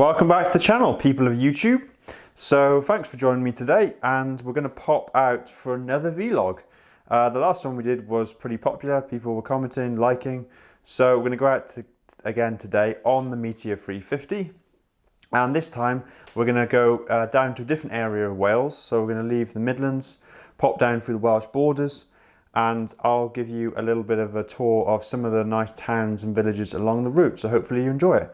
Welcome back to the channel, people of YouTube. So thanks for joining me today, and we're going to pop out for another vlog. The last one we did was pretty popular, people were commenting, liking, so we're going to go out again today on the Meteor 350, and this time we're going to go down to a different area of Wales. So we're going to leave the Midlands, pop down through the Welsh borders, and I'll give you a little bit of a tour of some of the nice towns and villages along the route, so hopefully you enjoy it.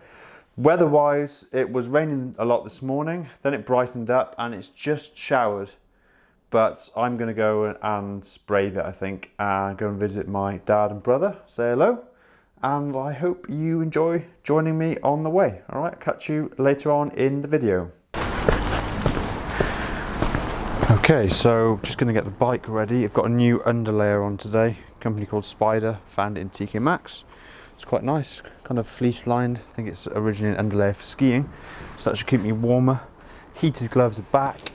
Weather-wise, it was raining a lot this morning, then it brightened up and it's just showered. But I'm going to go and brave it, I think, and go and visit my dad and brother, say hello, and I hope you enjoy joining me on the way. Alright, catch you later on in the video. Okay, so just going to get the bike ready. I've got a new underlayer on today, a company called Spider, found it in TK Maxx. It's quite nice, kind of fleece lined. I think it's originally an underlayer for skiing, so that should keep me warmer. Heated gloves are back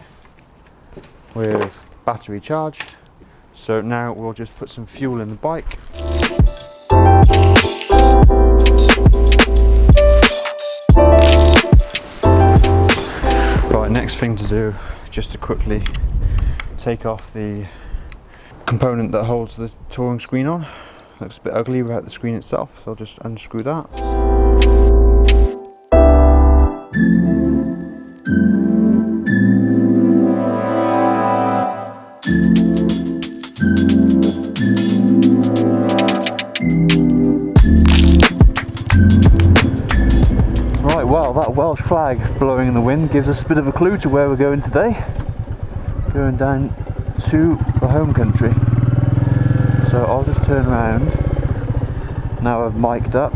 with battery charged. So now we'll just put some fuel in the bike. Right, next thing to do, just to quickly take off the component that holds the touring screen on. Looks a bit ugly without the screen itself, so I'll just unscrew that. Right, well, that Welsh flag blowing in the wind gives us a bit of a clue to where we're going today. Going down to the home country. So I'll just turn around, now I've mic'd up,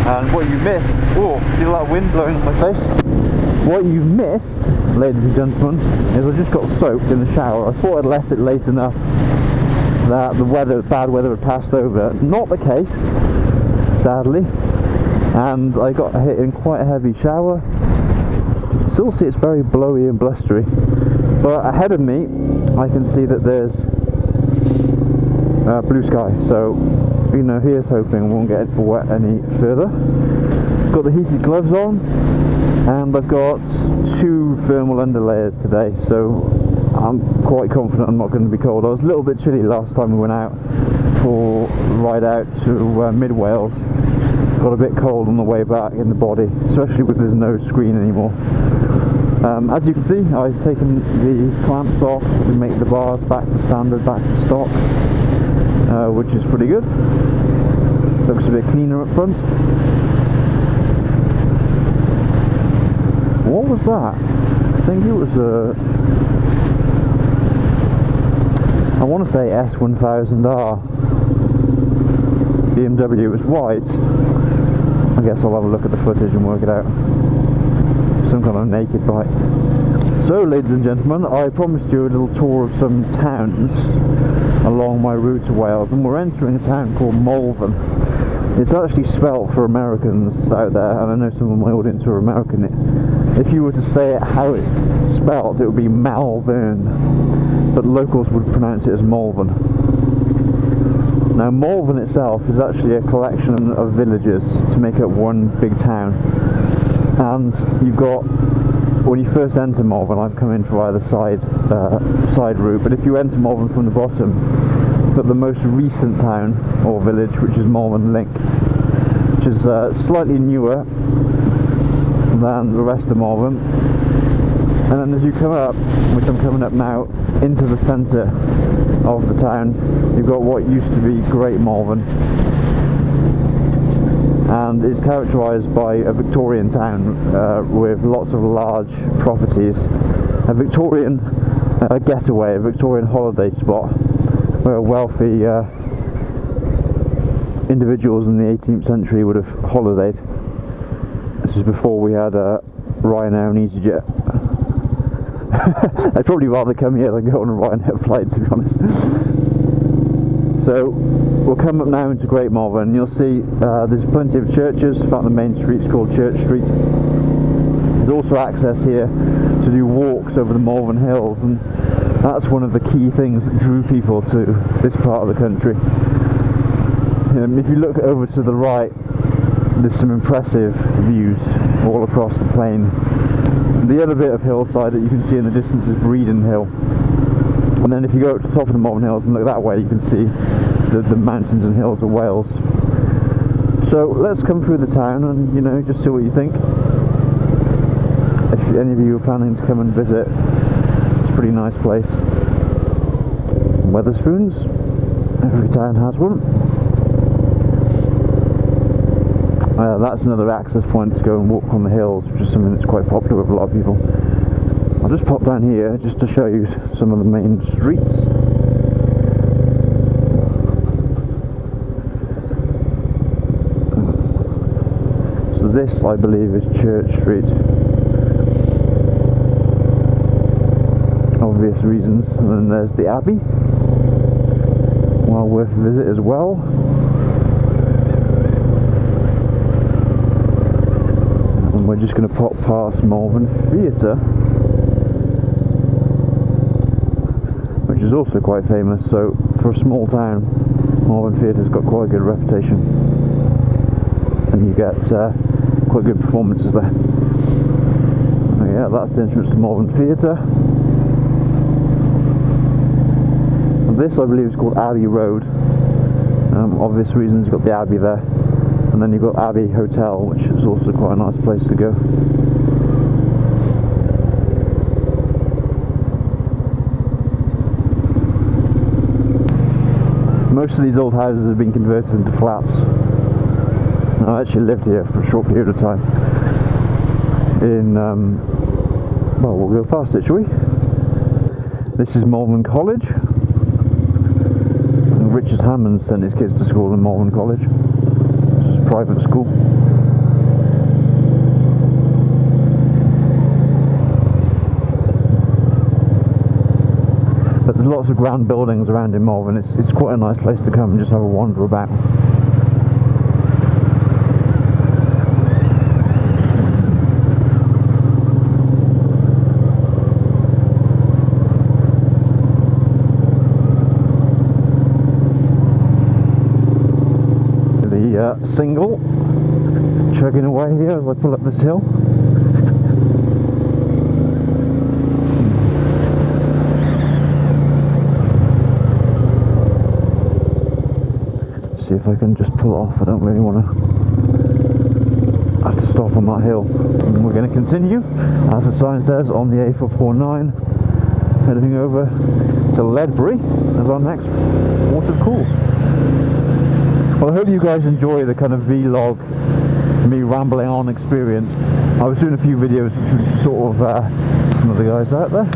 and what you missed, oh, feel that wind blowing in my face? What you missed, ladies and gentlemen, is I just got soaked in the shower. I thought I'd left it late enough that the bad weather had passed over. Not the case, sadly, and I got hit in quite a heavy shower. You can still see it's very blowy and blustery. But ahead of me, I can see that there's blue sky, so you know, here's hoping we won't get wet any further. Got the heated gloves on, and I've got 2 thermal underlayers today, so I'm quite confident I'm not going to be cold. I was a little bit chilly last time we went out for a ride out to mid Wales. Got a bit cold on the way back in the body, especially with there's no screen anymore. As you can see, I've taken the clamps off to make the bars back to standard, back to stock, which is pretty good. Looks a bit cleaner up front. What was that? I think it was I want to say S1000R BMW. It was white. I guess I'll have a look at the footage and work it out. Some kind of naked bike. So, ladies and gentlemen, I promised you a little tour of some towns along my route to Wales, and we're entering a town called Malvern. It's actually spelt for Americans out there, and I know some of my audience are American. If you were to say it how it's spelt, it would be Malvern, but locals would pronounce it as Malvern. Now, Malvern itself is actually a collection of villages to make up one big town. And you've got, when you first enter Malvern, I'm coming via the side route, but if you enter Malvern from the bottom, you've got the most recent town or village, which is Malvern Link, which is slightly newer than the rest of Malvern. And then as you come up, which I'm coming up now, into the centre of the town, you've got what used to be Great Malvern, and it's characterised by a Victorian town with lots of large properties, a Victorian getaway, a Victorian holiday spot where wealthy individuals in the 18th century would have holidayed. This is before we had Ryanair and EasyJet. I'd probably rather come here than go on a Ryanair flight, to be honest. So we'll come up now into Great Malvern, and you'll see there's plenty of churches. In fact, the main street's called Church Street. There's also access here to do walks over the Malvern Hills, and that's one of the key things that drew people to this part of the country. If you look over to the right, there's some impressive views all across the plain. The other bit of hillside that you can see in the distance is Breeden Hill, and then if you go up to the top of the Malvern Hills and look that way, you can see the mountains and hills of Wales. So let's come through the town and, you know, just see what you think. If any of you are planning to come and visit, it's a pretty nice place. Wetherspoons, every town has one. That's another access point to go and walk on the hills, which is something that's quite popular with a lot of people. I'll just pop down here just to show you some of the main streets. So this, I believe, is Church Street. Obvious reasons. And then there's the Abbey, well worth a visit as well. And we're just going to pop past Marvin Theater, which is also quite famous. So for a small town, Marvin Theatre's got quite a good reputation, and you get quite good performances there. Oh yeah, that's the entrance to Marvin Theatre. And this, I believe, is called Abbey Road. Obvious reasons, you've got the Abbey there, and then you've got Abbey Hotel, which is also quite a nice place to go. Most of these old houses have been converted into flats. I actually lived here for a short period of time. Well, we'll go past it, shall we? This is Marvin College. And Richard Hammond sent his kids to school in Marvin College. It's a private school. But there's lots of grand buildings around in Malvern. It's quite a nice place to come and just have a wander about. The single chugging away here as I pull up this hill. See if I can just pull it off. I don't really want to have to stop on that hill. And we're going to continue, as the sign says, on the A449, heading over to Ledbury as our next port of call. Well, I hope you guys enjoy the kind of vlog, me rambling on experience. I was doing a few videos which was sort of some of the guys out there,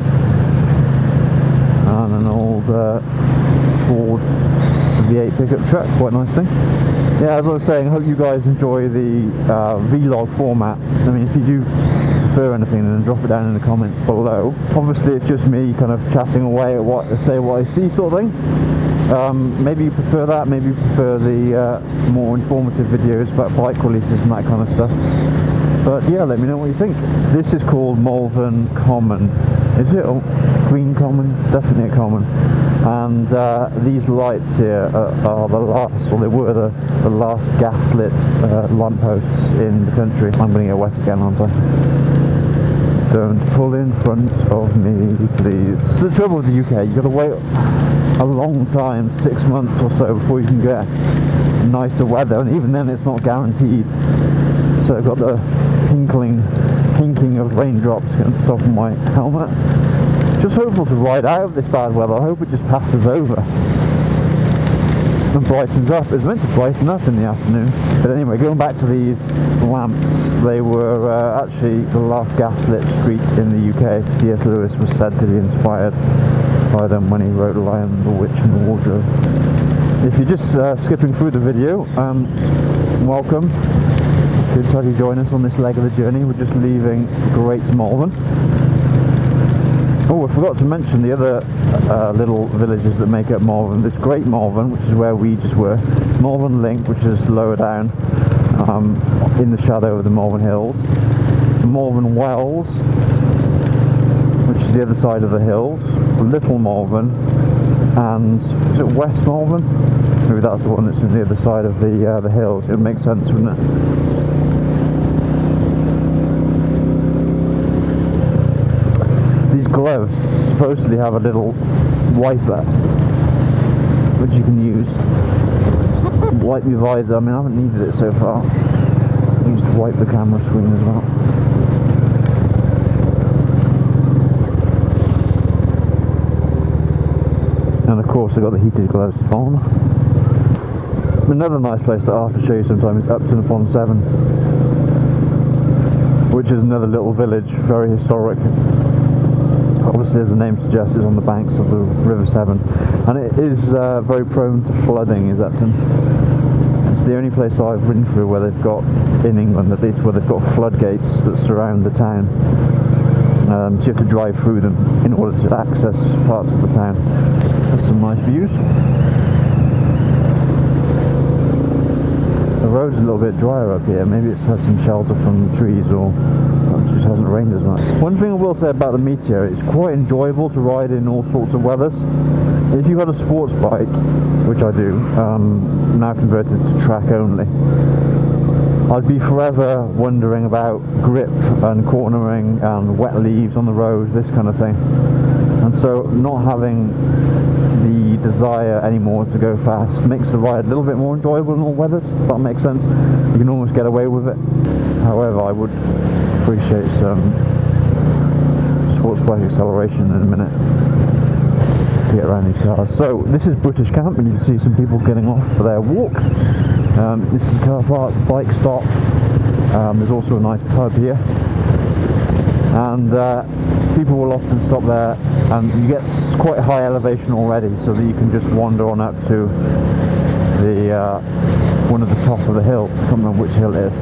and an old Ford V8 pickup truck, quite a nice thing. Yeah, as I was saying, I hope you guys enjoy the vlog format. I mean, if you do prefer anything, then drop it down in the comments below. Obviously it's just me kind of chatting away at what I see sort of thing. Maybe you prefer that, maybe you prefer the more informative videos about bike releases and that kind of stuff. But yeah, let me know what you think. This is called Malvern Common. Is it? Oh, Green Common? Definitely a common. And these lights here are the last, or they were the last gaslit lampposts in the country. I'm going to get wet again, aren't I? Don't pull in front of me, please. The trouble with the UK, you've got to wait a long time, 6 months or so, before you can get nicer weather, and even then it's not guaranteed. So I've got the pinking of raindrops getting to the top of my helmet. Just hopeful to ride out of this bad weather. I hope it just passes over and brightens up. It's meant to brighten up in the afternoon. But anyway, going back to these lamps, they were actually the last gaslit street in the UK. C.S. Lewis was said to be inspired by them when he wrote Lion, the Witch and the Wardrobe. If you're just skipping through the video, welcome. Good to have you join us on this leg of the journey. We're just leaving Great Malvern. Oh, I forgot to mention the other little villages that make up Malvern. There's Great Malvern, which is where we just were. Malvern Link, which is lower down in the shadow of the Malvern Hills. Malvern Wells, which is the other side of the hills. Little Malvern, and is it West Malvern? Maybe that's the one that's on the other side of the hills. It makes sense, wouldn't it? these gloves supposedly have a little wiper which you can use. Wipe your visor. I mean, I haven't needed it so far. I used to wipe the camera screen as well. And of course I got the heated gloves on. Another nice place that I'll have to show you sometime is Upton upon Severn, which is another little village, very historic. Obviously, as the name suggests, it's on the banks of the River Severn, and it is very prone to flooding, is Upton. It's the only place I've ridden through where they've got, in England at least, where they've got floodgates that surround the town. So you have to drive through them in order to access parts of the town. There's some nice views. The road's a little bit drier up here. Maybe it's had some shelter from trees, or it just hasn't rained as much. One thing I will say about the Meteor, it's quite enjoyable to ride in all sorts of weathers. If you had a sports bike, which I do, now converted to track only, I'd be forever wondering about grip and cornering and wet leaves on the road, this kind of thing. And so not having the desire anymore to go fast makes the ride a little bit more enjoyable in all weathers, if that makes sense. You can almost get away with it. However, I would appreciate some sports bike acceleration in a minute to get around these cars. So this is British Camp, and you can see some people getting off for their walk. This is a car park, bike stop. There's also a nice pub here, and people will often stop there, and you get quite high elevation already, so that you can just wander on up to the one of the top of the hills. I can't remember which hill it is.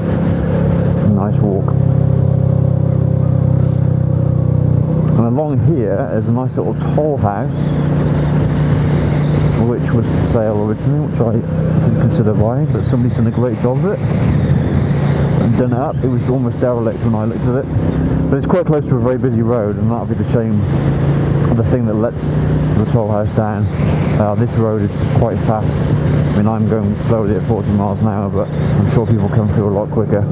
A nice walk. And along here is a nice little toll house, which was for sale originally, which I did consider buying, but somebody's done a great job of it and done it up. It was almost derelict when I looked at it, but it's quite close to a very busy road, and that'll be the shame, the thing that lets the toll house down. This road is quite fast. I mean, I'm going slowly at 40 miles an hour, but I'm sure people come through a lot quicker,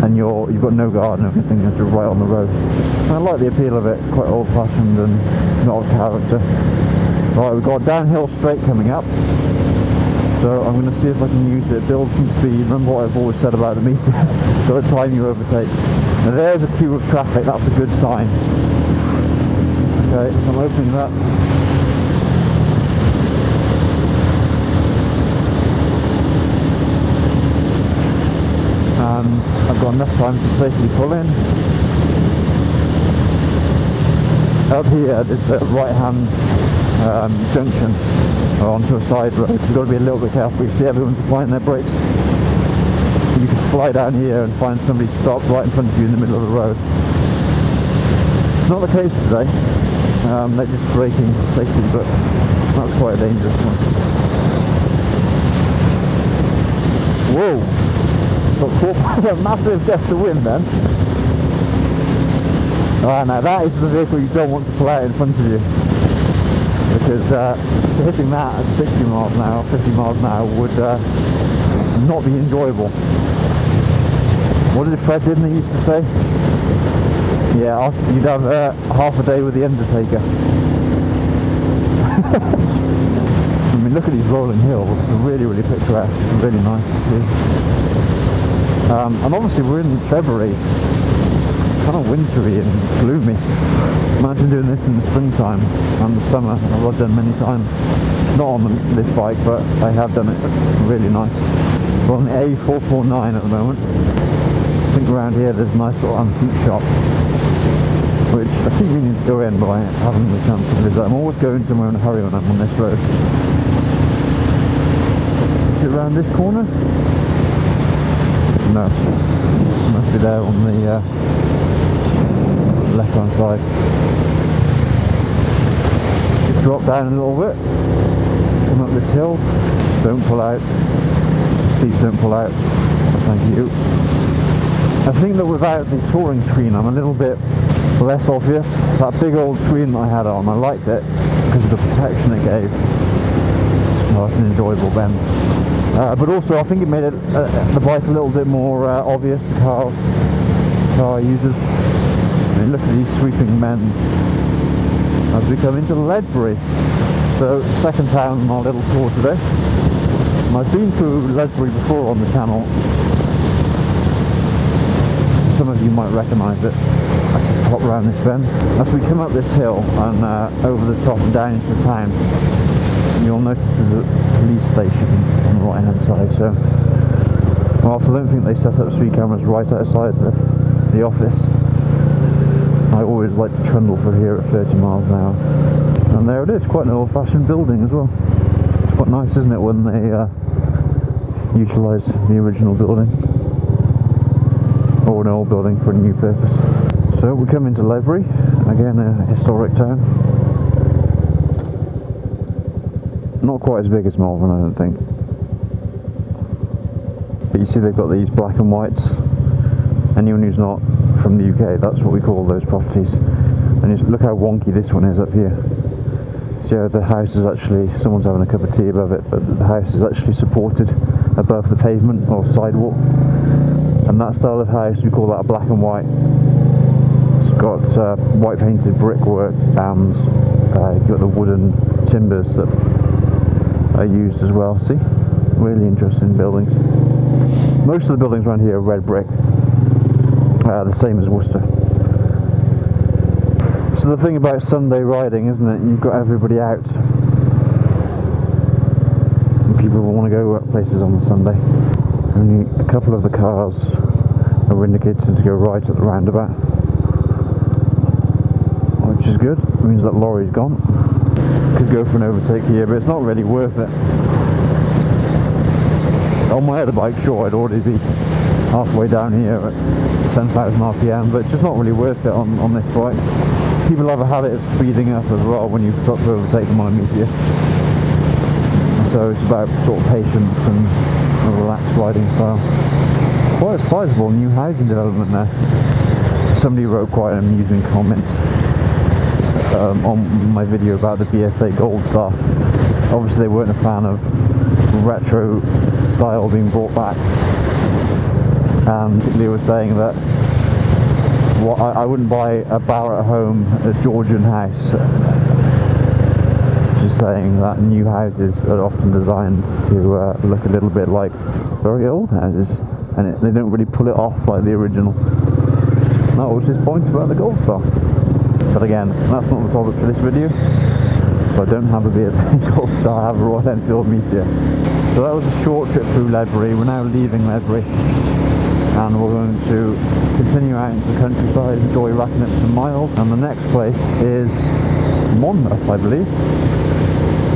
and you've got no guard and everything, you're just right on the road. And I like the appeal of it, quite old fashioned and not of character. Right, we've got a downhill straight coming up, so I'm going to see if I can use it, build some speed. Remember what I've always said about the Meteor, got to time your overtakes. Now there's a queue of traffic, that's a good sign. Okay, so I'm opening that. And I've got enough time to safely pull in. Up here there's a right hand junction onto a side road, so you've got to be a little bit careful. You see everyone's applying their brakes. You can fly down here and find somebody stopped right in front of you in the middle of the road. Not the case today. They're just braking for safety, but that's quite a dangerous one. Whoa! Got caught by a massive gust of wind then. Now that is the vehicle you don't want to pull out in front of you, because hitting that at 60 miles an hour, 50 miles an hour would not be enjoyable. What did Fred Dibney used to say? Yeah, you'd have half a day with the Undertaker. I mean, look at these rolling hills, they're really, really picturesque, it's really nice to see. And obviously we're in February, it's kind of wintry and gloomy. Imagine doing this in the springtime and the summer, as I've done many times. Not on this bike, but I have done it. Really nice. We're on the A449 at the moment. I think around here there's a nice little antique shop, which I keep meaning to go in, but I haven't had a chance to visit. I'm always going somewhere in a hurry when I'm on this road. Is it around this corner? No. It must be there on the left hand side. Just drop down a little bit, come up this hill, don't pull out, please don't pull out, thank you. I think that without the touring screen I'm a little bit less obvious. That big old screen that I had on, I liked it because of the protection it gave. Oh, that's an enjoyable bend. But also I think it made the bike a little bit more obvious to car users. I mean, look at these sweeping men's as we come into Ledbury. So, second town on our little tour today. And I've been through Ledbury before on the channel, so some of you might recognise it. Let's just pop round this bend. As we come up this hill and over the top and down into the town, you'll notice there's a police station on the right hand side. So I also don't think they set up speed cameras right outside the office. I always like to trundle through here at 30 miles an hour. And there it is, quite an old fashioned building as well. It's quite nice, isn't it, when they utilise the original building, or an old building for a new purpose. So we come into Ledbury, again a historic town. Not quite as big as Malvern, I don't think. But you see they've got these black and whites. Anyone who's not from the UK, that's what we call those properties. And just look how wonky this one is up here. See how the house is actually, someone's having a cup of tea above it, but the house is actually supported above the pavement or sidewalk. And that style of house, we call that a black and white. It's got white painted brickwork and you've got the wooden timbers that are used as well. See? Really interesting buildings. Most of the buildings around here are red brick. The same as Worcester. So the thing about Sunday riding, isn't it? You've got everybody out. And people will want to go places on the Sunday. Only a couple of the cars are indicated to go right at the roundabout, which is good. It means that lorry's gone. Could go for an overtake here, but it's not really worth it. On my other bike, sure, I'd already be halfway down here at 10,000 RPM, but it's just not really worth it on this bike. People have a habit of speeding up as well when you start to overtake them on a Meteor. So it's about sort of patience and a relaxed riding style. Quite a sizable new housing development there. Somebody wrote quite an amusing comment on my video about the BSA Gold Star. Obviously they weren't a fan of retro style being brought back, and basically was saying that I wouldn't buy a Barrett home, a Georgian house. Just saying that new houses are often designed to look a little bit like very old houses, and they don't really pull it off like the original. That was his point about the Gold Star. But again, that's not the topic for this video. So I don't have a BSA Gold Star, I have a Royal Enfield Meteor. So that was a short trip through Ledbury. We're now leaving Ledbury, and we're going to continue out into the countryside, enjoy racking up some miles. And the next place is Monmouth, I believe.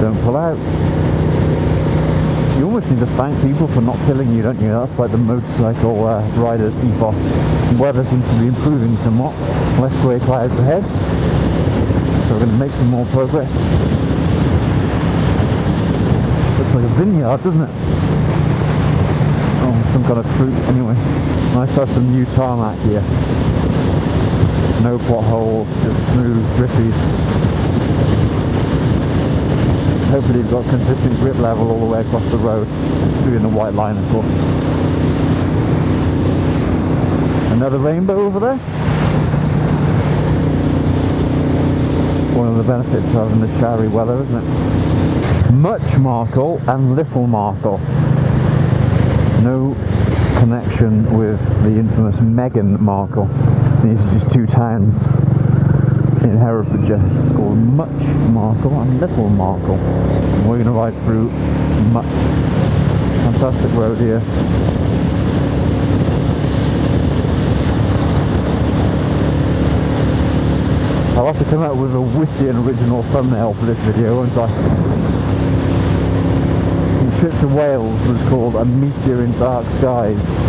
Don't pull out. You almost need to thank people for not killing you, don't you? That's like the motorcycle riders' ethos. The weather seems to be improving somewhat. Less grey clouds ahead. So we're going to make some more progress. Looks like a vineyard, doesn't it? Oh, some kind of fruit anyway. Nice to have some new tarmac here. No potholes, just smooth, grippy. Hopefully you've got consistent grip level all the way across the road. It's through in the white line, of course. Another rainbow over there. One of the benefits of having the showery weather, isn't it? Much Marcle and Little Marcle. No connection with the infamous Meghan Markle. These are just two towns in Herefordshire called Much Marcle and Little Marcle. And we're going to ride through Much. Fantastic road here. I'll have to come out with a witty and original thumbnail for this video, won't I? The trip to Wales was called A Meteor in Dark Skies.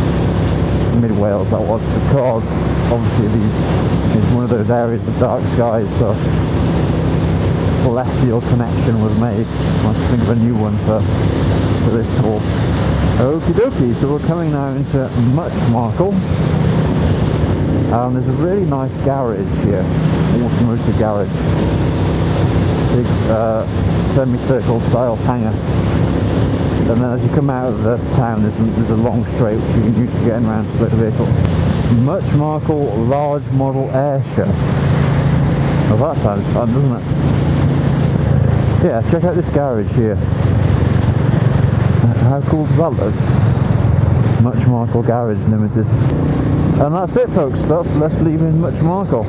Mid-Wales that was, because obviously it's one of those areas of dark skies, so celestial connection was made. I have to think of a new one for this tour. Okie dokie, so we're coming now into Much Marcle. There's a really nice garage here, automotive garage. Big semicircle style hangar. And then as you come out of the town, there's a long straight which you can use for getting around slow vehicles. Much Marcle Large Model Air Show. Well, that sounds fun, doesn't it? Yeah, check out this garage here. How cool does that look? Much Marcle Garage Limited. And that's it, folks. Let's leave in Much Marcle.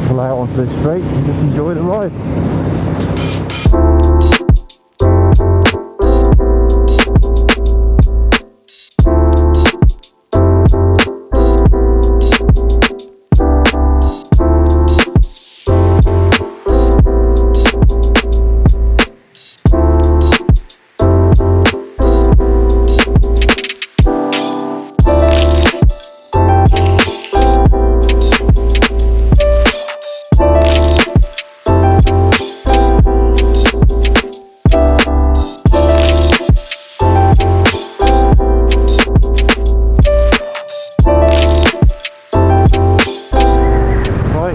Pull out onto this straight and just enjoy the ride.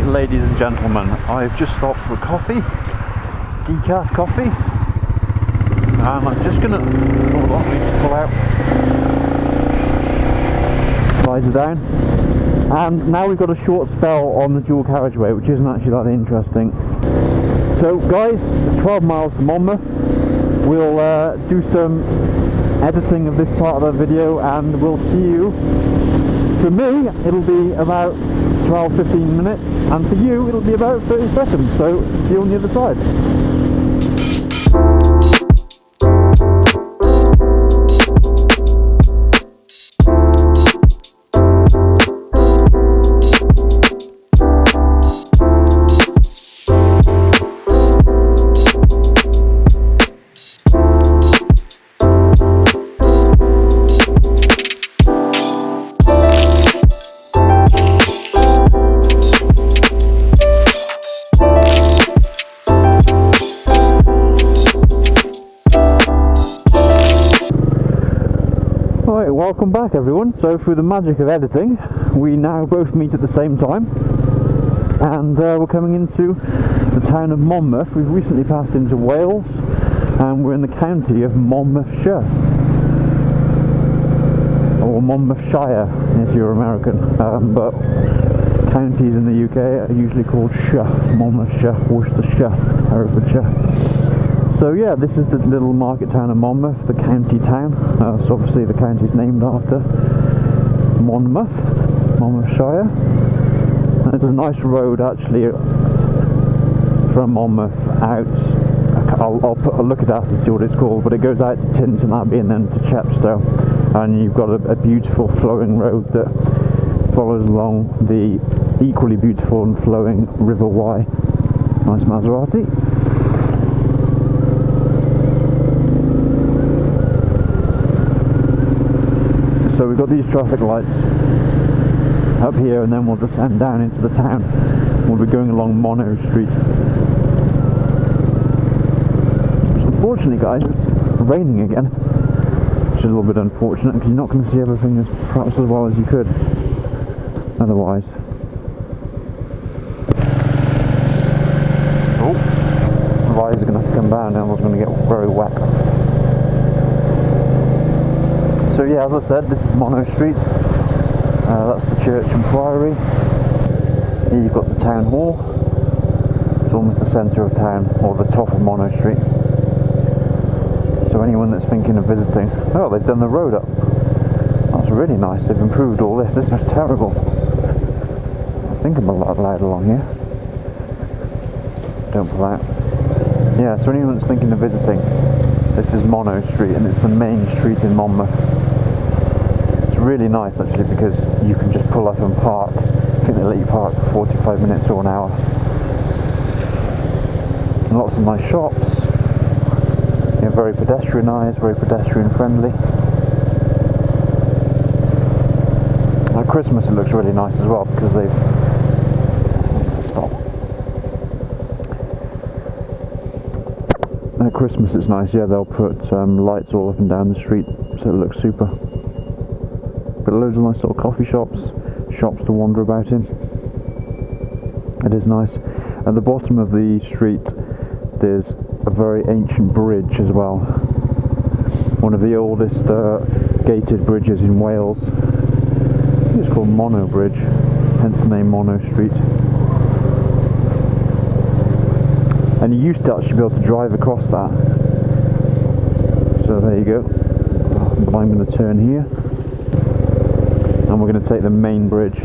Ladies and gentlemen, I've just stopped for a coffee, decaf coffee, and I'm just gonna, hold on, let me just pull out, visor down, and now we've got a short spell on the dual carriageway, which isn't actually that interesting. So guys, it's 12 miles to Monmouth. We'll do some editing of this part of the video, and we'll see you. For me, it'll be about 12-15 minutes, and for you it'll be about 30 seconds, so see you on the other side. Welcome back, everyone. So through the magic of editing, we now both meet at the same time, and we're coming into the town of Monmouth. We've recently passed into Wales, and we're in the county of Monmouthshire, or Monmouthshire if you're American, but counties in the UK are usually called shire: Monmouthshire, Worcestershire, Herefordshire. So yeah, this is the little market town of Monmouth, the county town. So obviously the county's named after Monmouth, Monmouthshire. And there's a nice road actually from Monmouth out. I'll look it up and see what it's called, but it goes out to Tynton Abbey and then to Chepstow. And you've got a beautiful flowing road that follows along the equally beautiful and flowing River Wye. Nice Maserati. So we've got these traffic lights up here, and then we'll descend down into the town. We'll be going along Mono Street. So unfortunately, guys, it's raining again, which is a little bit unfortunate because you're not going to see everything as perhaps as well as you could otherwise. Oh, the visor are going to have to come down now, it's going to get very wet. So yeah, as I said, this is Mono Street. That's the church and priory. Here you've got the town hall. It's almost the centre of town, or the top of Mono Street. So anyone that's thinking of visiting, oh, they've done the road up. That's really nice. They've improved all this. This was terrible. I think I'm a lot loud along here. Don't pull out. Yeah, so anyone that's thinking of visiting, this is Mono Street, and it's the main street in Monmouth. It's really nice actually because you can just pull up and park. I think they let you park for 45 minutes or an hour. And lots of nice shops. Yeah, very pedestrianised, very pedestrian friendly. At Christmas it looks really nice as well because they've... Stop. At Christmas it's nice, yeah, they'll put lights all up and down the street so it looks super. But loads of nice little coffee shops, shops to wander about in. It is nice. At the bottom of the street there's a very ancient bridge as well. One of the oldest gated bridges in Wales. it's called Mono Bridge, hence the name Mono Street. And you used to actually be able to drive across that. So there you go. But I'm going to turn here, and we're going to take the main bridge.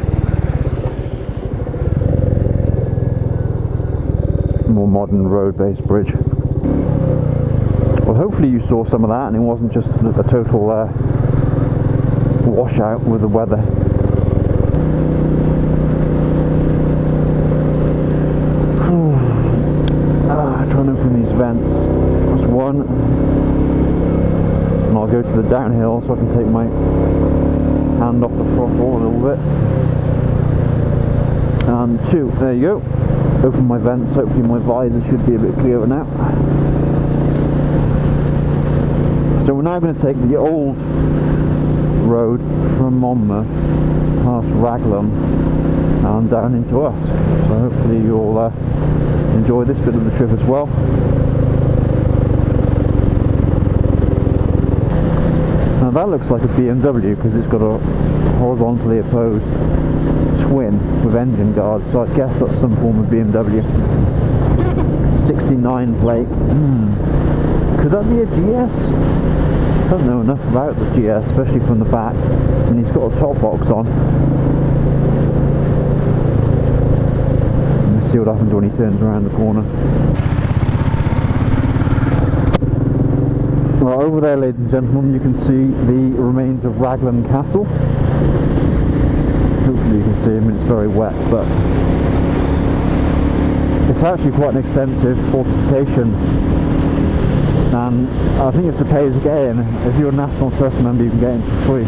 More modern road-based bridge. Well, hopefully you saw some of that and it wasn't just a total washout with the weather. Try and open these vents. That's one. And I'll go to the downhill so I can take my hand off the throttle a little bit. And two. There you go. Open my vents. Hopefully my visor should be a bit clearer now. So we're now going to take the old road from Monmouth past Raglan and down into us. So hopefully you'll enjoy this bit of the trip as well. Now that looks like a BMW because it's got a horizontally opposed twin with engine guards, so I guess that's some form of BMW. 69 plate. Could that be a GS? I don't know enough about the GS, especially from the back, and he's got a top box on. Let's see what happens when he turns around the corner. Well, over there, ladies and gentlemen, you can see the remains of Raglan Castle. Hopefully you can see him, it's very wet, but it's actually quite an extensive fortification. And I think it's to pay as a get in. If you're a National Trust member, you can get in for free.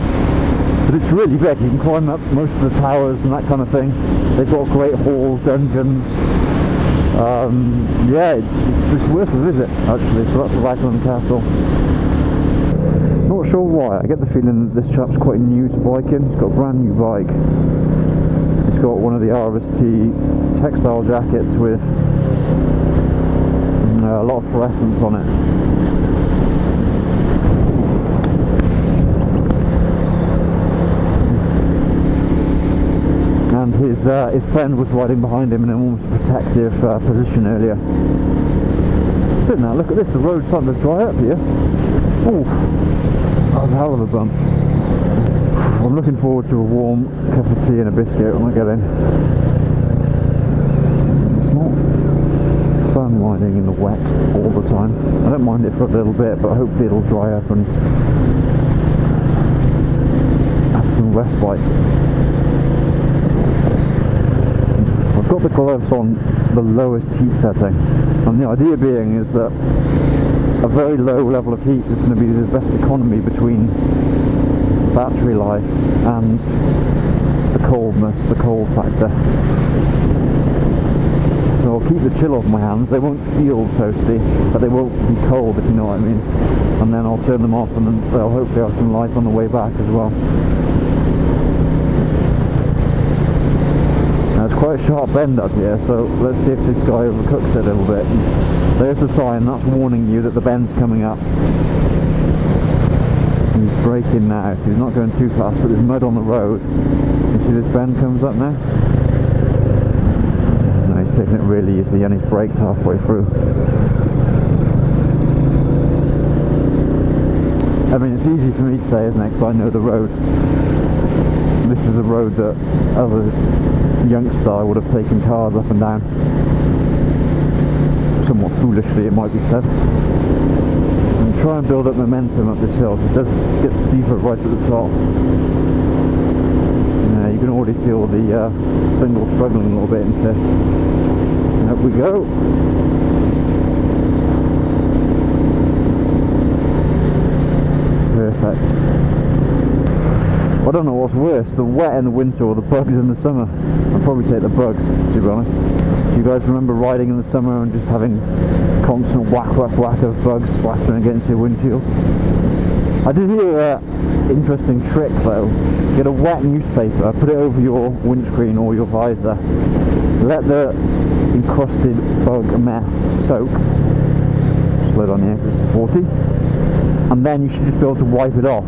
But it's really big. You can climb up most of the towers and that kind of thing. They've got great hall, dungeons. Yeah, it's worth a visit actually. So that's Raglan Castle. Not sure why. I get the feeling that this chap's quite new to biking. He's got a brand new bike. He's got one of the RST textile jackets with a lot of fluorescence on it. And his friend was riding behind him in an almost protective position earlier. So now look at this, the road's starting to dry up here. Oh, that was a hell of a bump. I'm looking forward to a warm cup of tea and a biscuit when I get in. It's not fun riding in the wet all the time. I don't mind it for a little bit, but hopefully it'll dry up and have some respite. I've got the gloves on the lowest heat setting, and the idea being is that a very low level of heat is going to be the best economy between battery life and the coldness, the cold factor. So I'll keep the chill off my hands. They won't feel toasty, but they won't be cold, if you know what I mean. And then I'll turn them off, and then they'll hopefully have some life on the way back as well. Now it's quite a sharp bend up here, so let's see if this guy overcooks it a little bit. There's the sign, that's warning you that the bend's coming up. He's braking now, so he's not going too fast, but there's mud on the road. You see this bend comes up now? No, he's taking it really easy and he's braked halfway through. I mean, it's easy for me to say, isn't it, because I know the road. This is the road that, as a youngster, I would have taken cars up and down. Somewhat foolishly, it might be said. And try and build up momentum up this hill, because it does get steeper right at the top. Yeah, you can already feel the single struggling a little bit in fifth. And up we go. Perfect. I don't know what's worse, the wet in the winter or the bugs in the summer. I'd probably take the bugs, to be honest. Do you guys remember riding in the summer and just having constant whack of bugs splattering against your windshield? I did hear an interesting trick though. Get a wet newspaper, put it over your windscreen or your visor, let the encrusted bug mess soak. Slow down here because it's 40. And then you should just be able to wipe it off.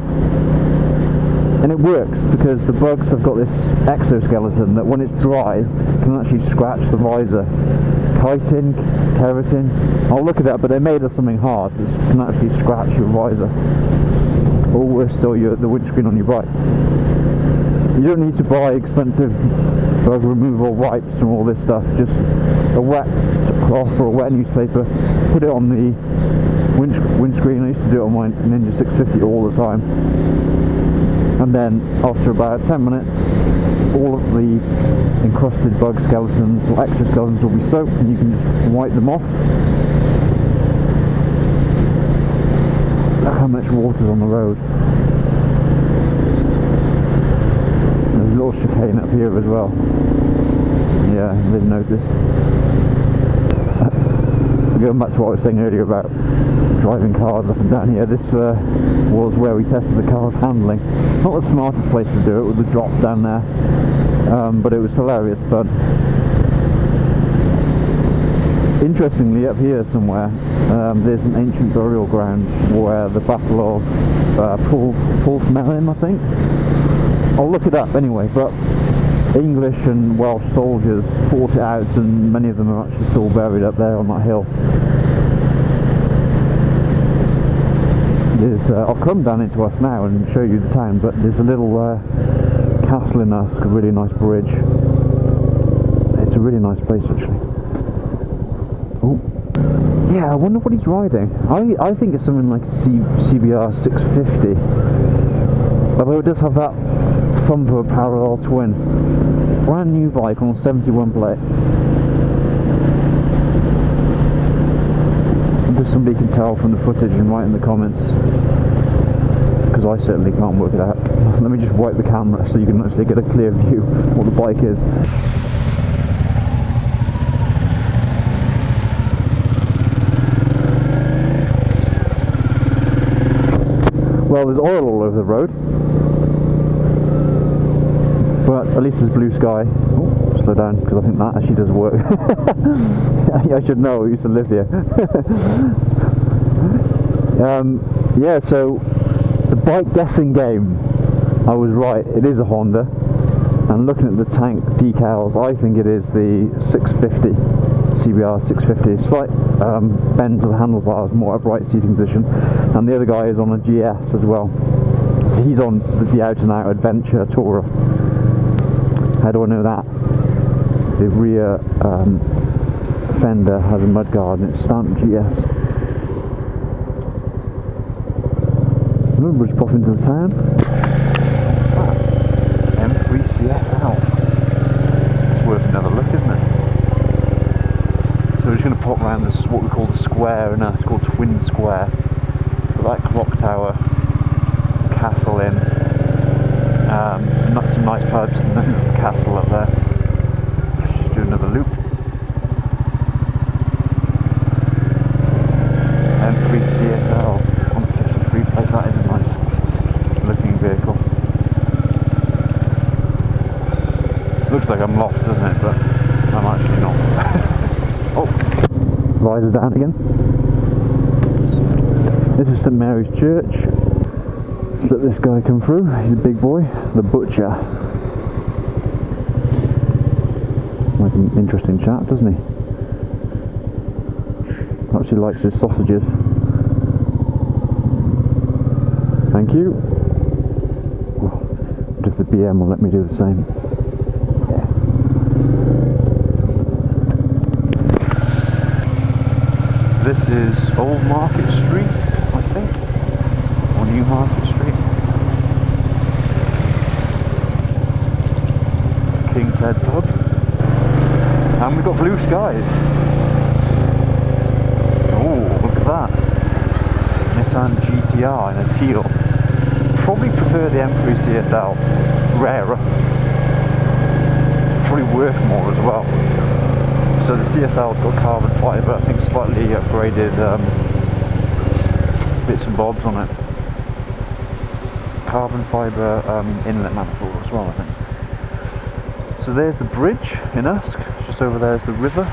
And it works because the bugs have got this exoskeleton that when it's dry can actually scratch the visor. Chitin, keratin, I'll look at that, but they're made of something hard that can actually scratch your visor. Or worse still, the windscreen on your bike. You don't need to buy expensive bug removal wipes and all this stuff. Just a wet cloth or a wet newspaper, put it on the windscreen. I used to do it on my Ninja 650 all the time. And then after about 10 minutes, all of the encrusted bug skeletons or exoskeletons will be soaked, and you can just wipe them off. Look how much water's on the road. There's a little chicane up here as well. Yeah, they've noticed. Going back to what I was saying earlier about driving cars up and down here, this was where we tested the car's handling. Not the smartest place to do it with the drop down there, but it was hilarious fun. Interestingly, up here somewhere, there's an ancient burial ground where the Battle of Porthmelin, I think. I'll look it up anyway, but English and Welsh soldiers fought it out, and many of them are actually still buried up there on that hill. I'll come down into us now and show you the town, but there's a little castle in Usk, a really nice bridge. It's a really nice place actually. Oh, yeah, I wonder what he's riding. I think it's something like a CBR 650, although it does have that thumper parallel twin. Brand new bike on a 71 plate. If somebody can tell from the footage and write in the comments, because I certainly can't work it out. Let me just wipe the camera so you can actually get a clear view of what the bike is. Well, there's oil all over the road, but at least there's blue sky. Oh, slow down, because I think that actually does work. I should know, I used to live here. Yeah, so the bike guessing game, I was right, it is a Honda. And looking at the tank decals, I think it is the 650, CBR 650. Slight bend to the handlebars, more upright seating position. And the other guy is on a GS as well. So he's on the out and out adventure tourer. How do I know that? The rear fender has a mudguard and it's stamped GS. We'll just pop into the town. What's that? M3 CSL. It's worth another look, isn't it? So we're just going to pop around this, what we call the square in us, called Twin Square. Got that clock tower, castle in, some nice pubs, and then there's the castle up there. Let's just do another loop. M3 CSL on a 53 plate, that is a nice looking vehicle. Looks like I'm lost, doesn't it? But I'm actually not. Oh, visor down again. This is St Mary's Church. Let's let this guy come through. He's a big boy, the butcher. Like an interesting chap, doesn't he? Perhaps he likes his sausages. Thank you. What if the BM will let me do the same? Yeah. This is Old Market Street, I think, or New Market Street. King's Head pub. And we've got blue skies. Oh, look at that. Nissan GTR in a teal. Probably prefer the M3 CSL. Rarer. Probably worth more as well. So the CSL's got carbon fibre, I think slightly upgraded bits and bobs on it. Carbon fibre inlet manifold as well, I think. So there's the bridge in Usk, just over there is the river.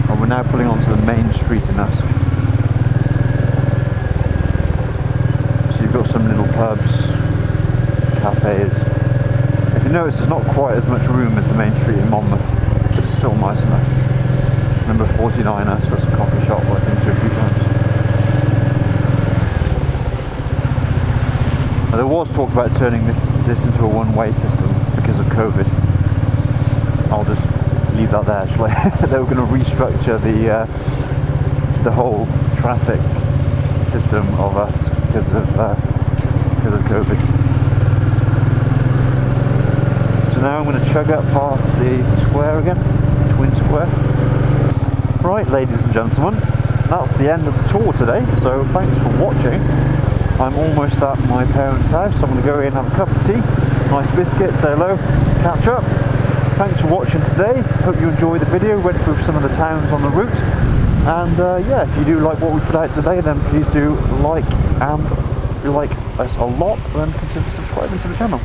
And we're now pulling onto the main street in Usk. So you've got some little pubs, cafe is. If you notice, there's not quite as much room as the main street in Monmouth, but it's still nice enough. Number 49er, so it's a coffee shop I've been to a few times. Now, there was talk about turning this into a one-way system because of COVID. I'll just leave that there actually. They were going to restructure the whole traffic system of us because of COVID. So now I'm going to chug up past the square again, Twin Square. Right, ladies and gentlemen, that's the end of the tour today, so thanks for watching. I'm almost at my parents' house, so I'm going to go in and have a cup of tea, nice biscuit, say hello, catch up. Thanks for watching today, hope you enjoyed the video, went through some of the towns on the route, and yeah, if you do like what we put out today, then please do like us a lot, and consider subscribing to the channel.